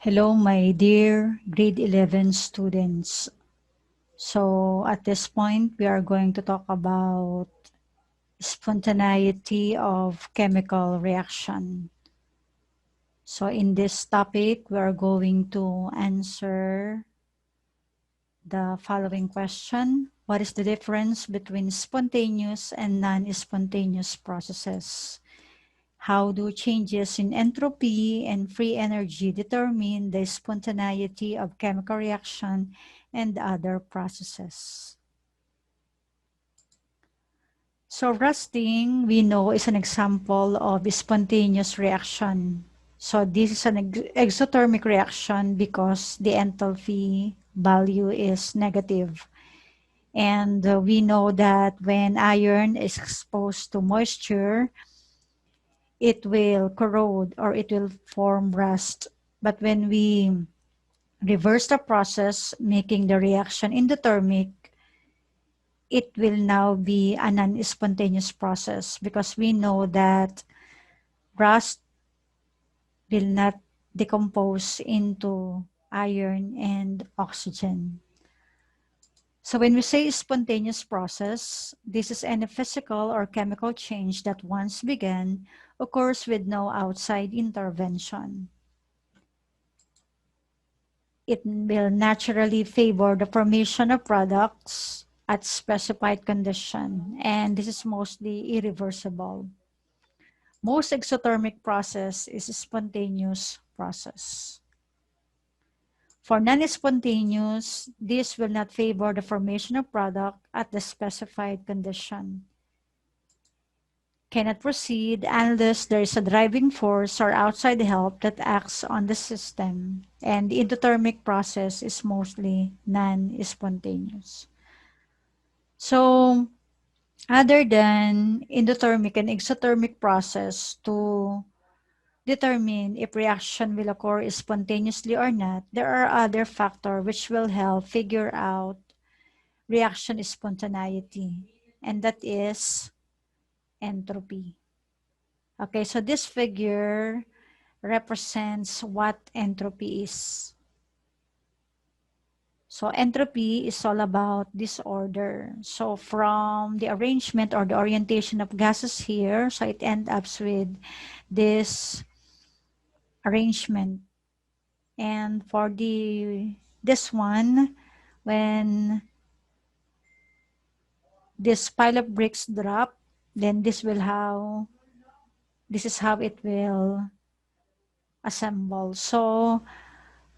Hello, my dear grade 11 students. So at this point, we are going to talk about spontaneity of chemical reaction. So in this topic, we are going to answer the following question. What is the difference between spontaneous and non-spontaneous processes? How do changes in entropy and free energy determine the spontaneity of chemical reaction and other processes? So rusting, we know, is an example of a spontaneous reaction. So this is an exothermic reaction because the enthalpy value is negative. And we know that when iron is exposed to moisture, it will corrode or it will form rust. But when we reverse the process, making the reaction endothermic, it will now be a non-spontaneous process because we know that rust will not decompose into iron and oxygen. So when we say spontaneous process, this is any physical or chemical change that once began occurs with no outside intervention. It will naturally favor the formation of products at specified condition, and this is mostly irreversible. Most exothermic process is a spontaneous process. For non-spontaneous, this will not favor the formation of product at the specified condition. Cannot proceed unless there is a driving force or outside help that acts on the system, and the endothermic process is mostly non-spontaneous. So, other than endothermic and exothermic process to determine if reaction will occur spontaneously or not, there are other factors which will help figure out reaction spontaneity, and that is entropy. Okay, so this figure represents what entropy is. So entropy is all about disorder. So from the arrangement or the orientation of gases here, so it ends up with this arrangement. And for this one, when this pile of bricks drop, then this is how it will assemble. So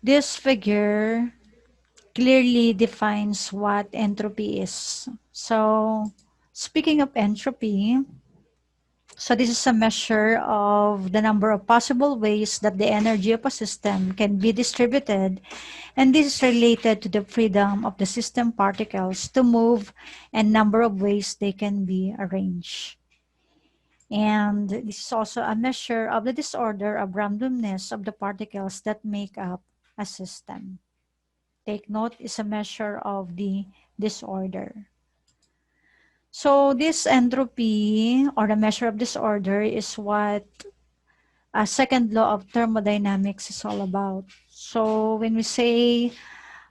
this figure clearly defines what entropy is. So speaking of entropy, so this is a measure of the number of possible ways that the energy of a system can be distributed, and this is related to the freedom of the system particles to move and number of ways they can be arranged. And this is also a measure of the disorder of randomness of the particles that make up a system. Take note, is a measure of the disorder. So this entropy or the measure of disorder is what a second law of thermodynamics is all about. So when we say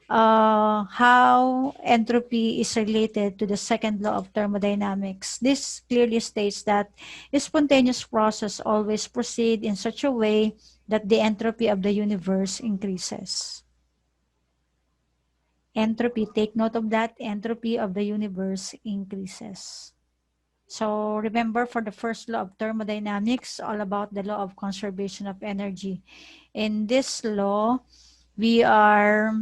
how entropy is related to the second law of thermodynamics, this clearly states that a spontaneous process always proceed in such a way that the entropy of the universe increases. Entropy, take note of that, entropy of the universe increases. So remember, for the first law of thermodynamics, all about the law of conservation of energy. In this law, we are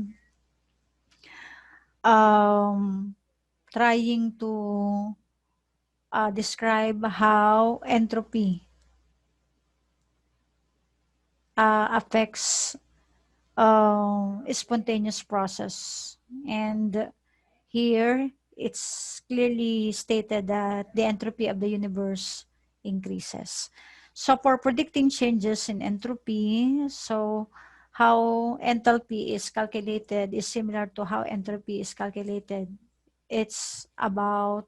trying to describe how entropy affects spontaneous process. And here, it's clearly stated that the entropy of the universe increases. So for predicting changes in entropy, so how enthalpy is calculated is similar to how entropy is calculated. It's about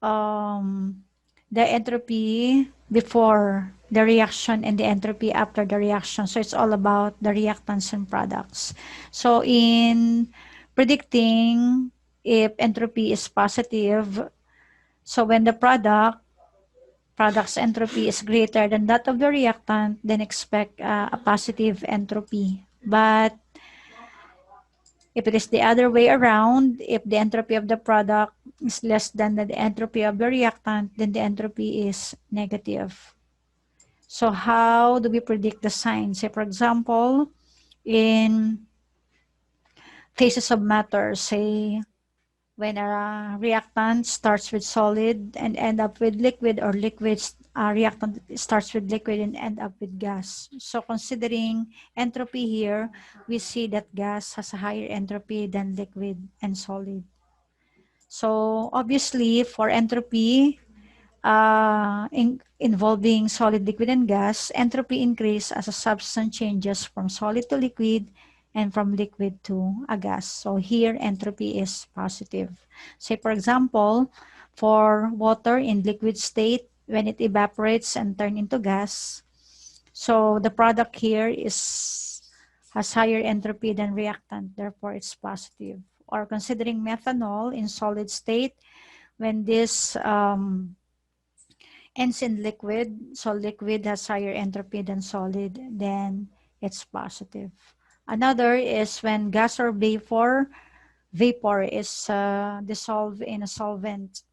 the entropy before the reaction and the entropy after the reaction. So it's all about the reactants and products. So in predicting if entropy is positive, so when the product's entropy is greater than that of the reactant, then expect a positive entropy. But if it is the other way around, if the entropy of the product is less than the entropy of the reactant, then the entropy is negative. So how do we predict the signs? Say, for example, in phases of matter, say when a reactant starts with solid and end up with liquid, or reactant starts with liquid and end up with gas. So considering entropy here, we see that gas has a higher entropy than liquid and solid. So obviously for entropy, involving solid, liquid, and gas, entropy increase as a substance changes from solid to liquid and from liquid to a gas. So here, entropy is positive. Say, for example, for water in liquid state, when it evaporates and turn into gas, so the product here has higher entropy than reactant, therefore it's positive. Or considering methanol in solid state, when this ends in liquid, so liquid has higher entropy than solid, then it's positive. Another is when gas or vapor is dissolved in a solvent.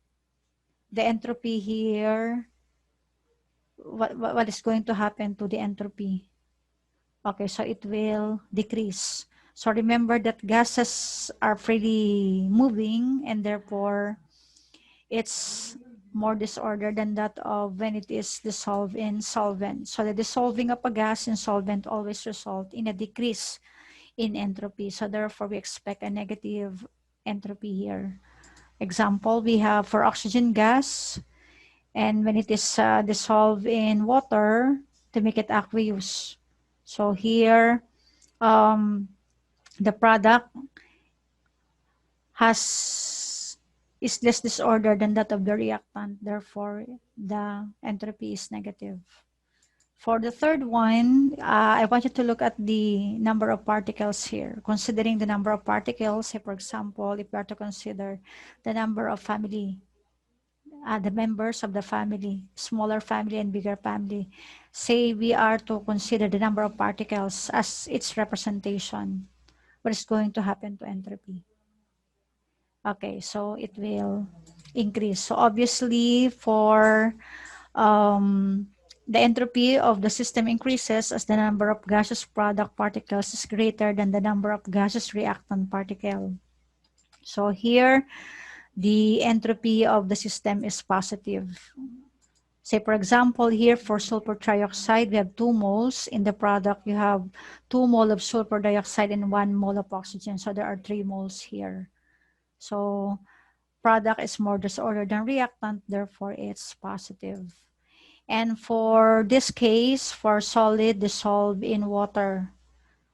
The entropy here, what is going to happen to the entropy? Okay, so it will decrease. So remember that gases are freely moving, and therefore it's more disordered than that of when it is dissolved in solvent. So the dissolving of a gas in solvent always result in a decrease in entropy. So therefore we expect a negative entropy here. Example, we have for oxygen gas, and when it is dissolved in water to make it aqueous. So here, the product is less disordered than that of the reactant. Therefore, the entropy is negative. For the third one, I want you to look at the number of particles here. Considering the number of particles, say for example, if we are to consider the number of the members of the family, smaller family and bigger family, say we are to consider the number of particles as its representation, what is going to happen to entropy? Okay, so it will increase. So obviously for the entropy of the system increases as the number of gaseous product particles is greater than the number of gaseous reactant particle. So here, the entropy of the system is positive. Say, for example, here for sulfur trioxide, we have 2 moles. In the product, you have 2 mole of sulfur dioxide and 1 mole of oxygen. So there are 3 moles here. So product is more disordered than reactant, therefore it's positive. And for this case, for solid dissolved in water.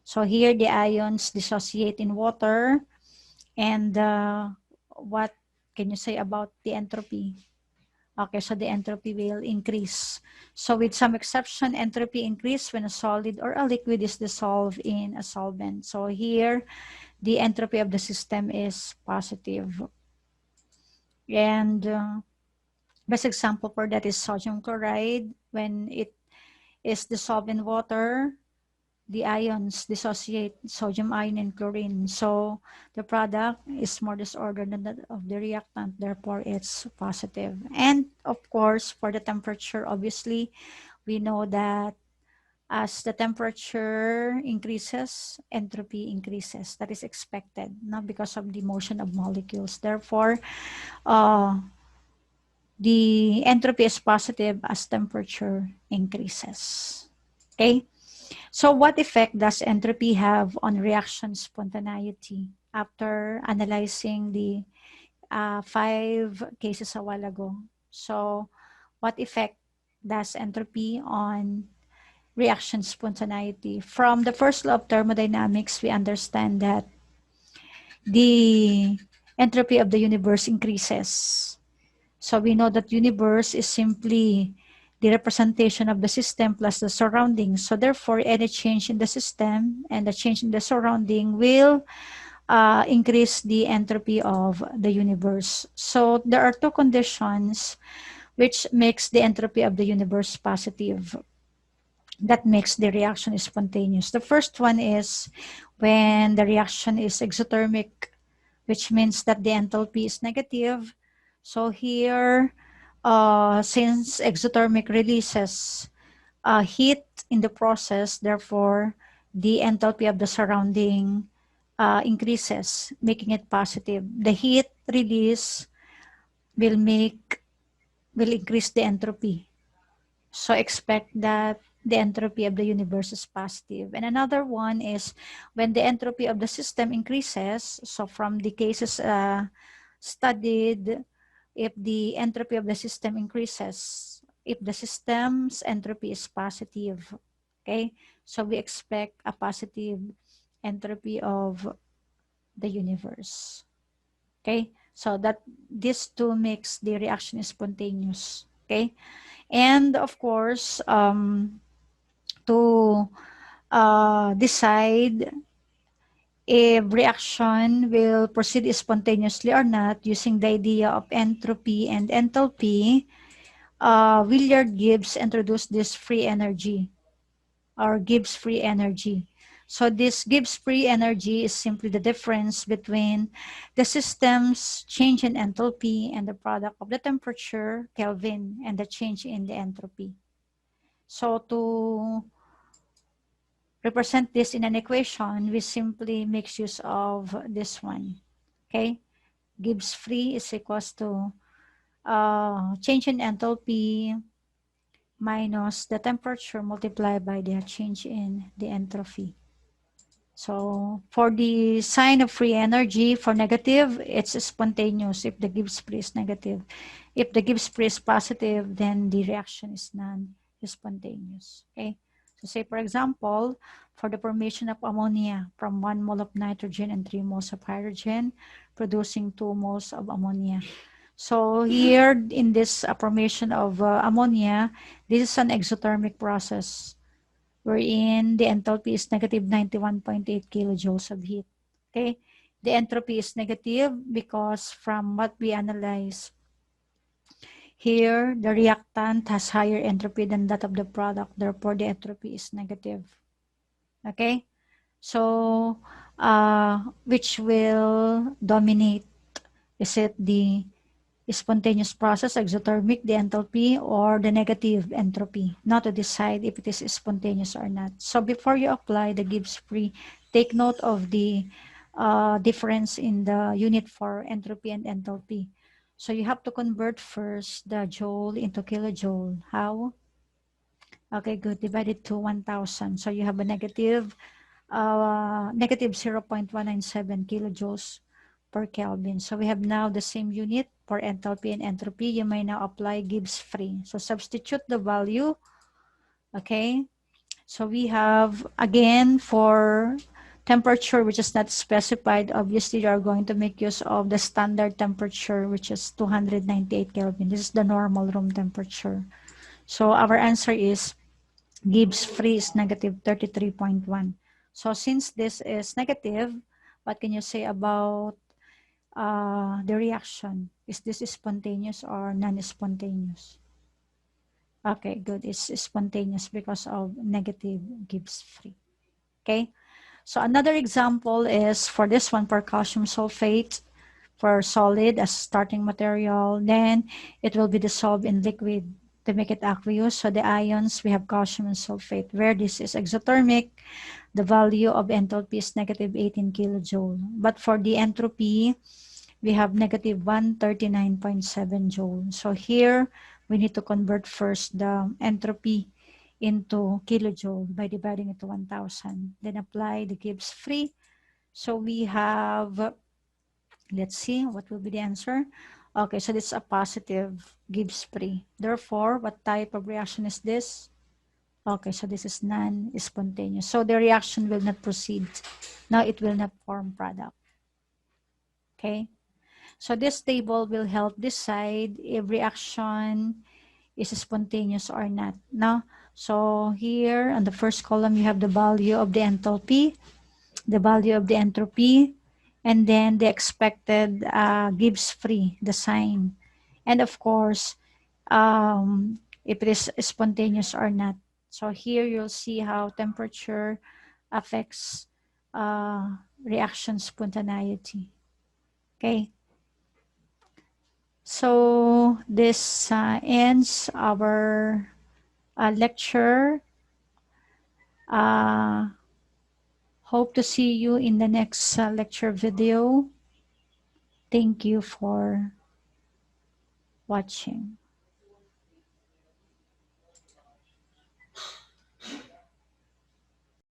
So here the ions dissociate in water. And what can you say about the entropy? Okay, so the entropy will increase. So with some exception, entropy increase when a solid or a liquid is dissolved in a solvent. So here, the entropy of the system is positive. And best example for that is sodium chloride. When it is dissolved in water, the ions dissociate sodium ion and chlorine. So the product is more disordered than that of the reactant, therefore it's positive. And of course, for the temperature, obviously, we know that as the temperature increases, entropy increases. That is expected, not because of the motion of molecules. Therefore, the entropy is positive as temperature increases. Okay? So what effect does entropy have on reaction spontaneity? After analyzing the 5 cases a while ago. So what effect does entropy on reaction spontaneity? From the first law of thermodynamics, we understand that the entropy of the universe increases. So we know that universe is simply the representation of the system plus the surroundings. So therefore, any change in the system and the change in the surrounding will increase the entropy of the universe. So there are two conditions which makes the entropy of the universe positive. That makes the reaction spontaneous. The first one is when the reaction is exothermic, which means that the enthalpy is negative. So here, since exothermic releases heat in the process, therefore, the enthalpy of the surrounding increases, making it positive. The heat release will increase the entropy. So expect that the entropy of the universe is positive. And another one is when the entropy of the system increases. So from the cases studied, if the entropy of the system increases, if the system's entropy is positive, okay, so we expect a positive entropy of the universe. Okay, so that this two makes the reaction spontaneous. Okay, and of course, to decide if reaction will proceed spontaneously or not using the idea of entropy and enthalpy, Willard Gibbs introduced this free energy or Gibbs free energy. So this Gibbs free energy is simply the difference between the system's change in enthalpy and the product of the temperature, Kelvin, and the change in the entropy. So to represent this in an equation, we simply make use of this one. Okay, Gibbs free is equals to change in enthalpy minus the temperature multiplied by the change in the entropy. So for the sign of free energy, for negative, it's spontaneous if the Gibbs free is negative. If the Gibbs free is positive, then the reaction is non-spontaneous. Okay. So say, for example, for the formation of ammonia from 1 mole of nitrogen and 3 moles of hydrogen, producing 2 moles of ammonia. So here in this formation of ammonia, this is an exothermic process wherein the enthalpy is negative 91.8 kilojoules of heat. Okay, the entropy is negative because from what we analyze here, the reactant has higher entropy than that of the product. Therefore, the entropy is negative. Okay, so which will dominate? Is it the spontaneous process, exothermic, the enthalpy, or the negative entropy, not to decide if it is spontaneous or not. So before you apply the Gibbs free, take note of the difference in the unit for entropy and enthalpy. So you have to convert first the joule into kilojoule. How? Okay, good. Divided to 1,000. So you have a negative 0.197 kilojoules per Kelvin. So we have now the same unit for enthalpy and entropy. You may now apply Gibbs free. So substitute the value. Okay. So we have, again, for temperature, which is not specified, obviously you are going to make use of the standard temperature, which is 298 Kelvin. This is the normal room temperature. So our answer is Gibbs free is negative 33.1. So since this is negative, what can you say about the reaction? Is this spontaneous or non-spontaneous? Okay, good. It's spontaneous because of negative Gibbs free. Okay. So another example is for this one, for calcium sulfate for solid as starting material. Then it will be dissolved in liquid to make it aqueous. So the ions, we have calcium and sulfate. Where this is exothermic, the value of enthalpy is negative 18 kilojoule. But for the entropy, we have negative 139.7 joule. So here, we need to convert first the entropy into kilojoule by dividing it to 1,000. Then apply the Gibbs free. So we have, let's see, what will be the answer? Okay, so this is a positive Gibbs free. Therefore, what type of reaction is this? Okay, so this is non-spontaneous. So the reaction will not proceed. Now it will not form product. Okay, so this table will help decide if reaction is spontaneous or not. No? So here on the first column, you have the value of the enthalpy, the value of the entropy, and then the expected Gibbs free, the sign. And of course, if it is spontaneous or not. So here you'll see how temperature affects reaction spontaneity. Okay. So this ends our lecture. Hope to see you in the next lecture video. Thank you for watching.